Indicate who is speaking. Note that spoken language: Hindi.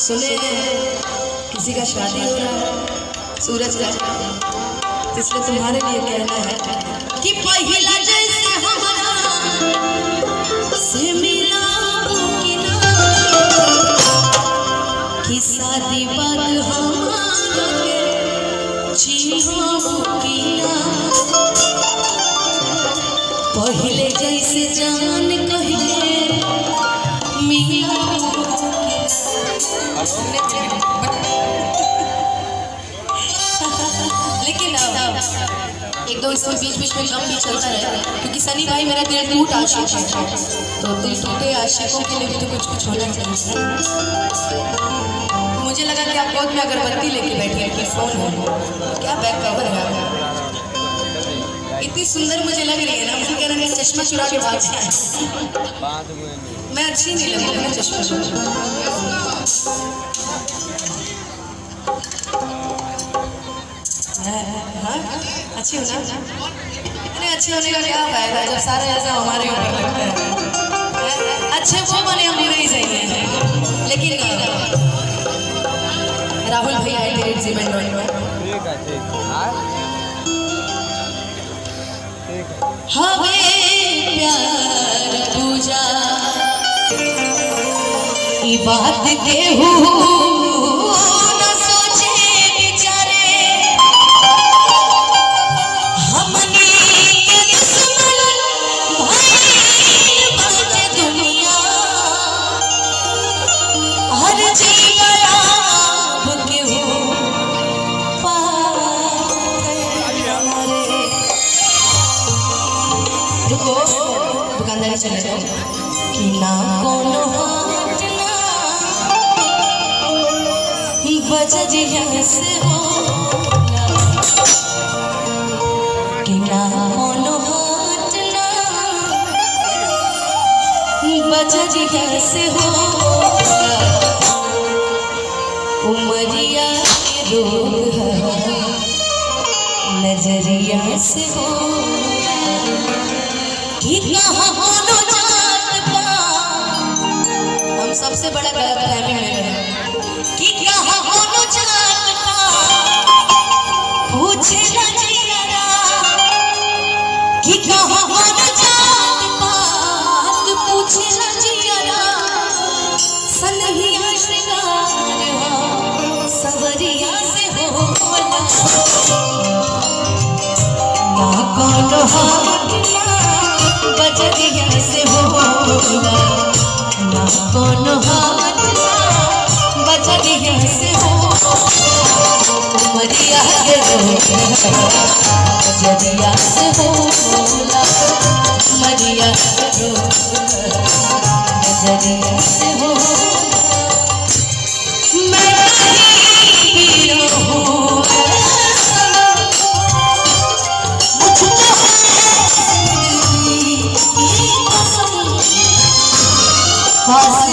Speaker 1: सुने किसी का शादी हो रहा है सूरज का, तो इसलिए तुम्हारे लिए कहना है कि पहिला जैसे हमारा से मिला कि ना, कि शादी बाद हमारा के जीवन की ना, पहले जैसे जान कहिए मिला। लेकिन एक दो इसमें बीच बीच में कम भी चलता रहे, क्योंकि सनी भाई मेरा दिल टूट आशिक है, तो दिल टूटे आशिकों के लिए भी तो कुछ कुछ होना चाहिए। मुझे लगा कि आप गोद में अगरबत्ती लेके बैठी है, फोन है क्या, बैक कवर है, इतनी सुंदर मुझे लग रही है ना, मुझे कह रहा है चश्मा चुरा के भाग जाए, मैं अच्छी नहीं लग रही चश्मा चुरा। हाँ अच्छी हो ना, अरे अच्छे होने का क्या फायदा जब सारा ऐसा हमारे ऊपर लगता है। अच्छे वो बने हम बुरे ही सही हैं, लेकिन राहुल भैया है तेरे जीवन में हमें प्यार पूजा की बात के न सोचे बिचारे, हमने के दुश्मन भाई बात दुनिया, हर जीवा के हो दुकानदारी चले जाओ कि ना कोनो हाथ ना बजरिया से हो, कि ना कोनो हाथ ना बजरिया से हो, उमरिया के रोग नजरिया से हो, हम सबसे बड़ा गलत फहमी में कि कहाँ होनो जात पूछे ना जियारा, कि कहाँ होनो जात पूछे ना जियारा, सनहिया श्रृंगार सवरिया से हो ना कोनो हाथ बजरिया से होला, ना कोनो हाथ बजरिया से हो, उमरिया के रोग बजरिया से होला, उमरिया के रोग बजरिया से हो, मैं नहीं रहूं oh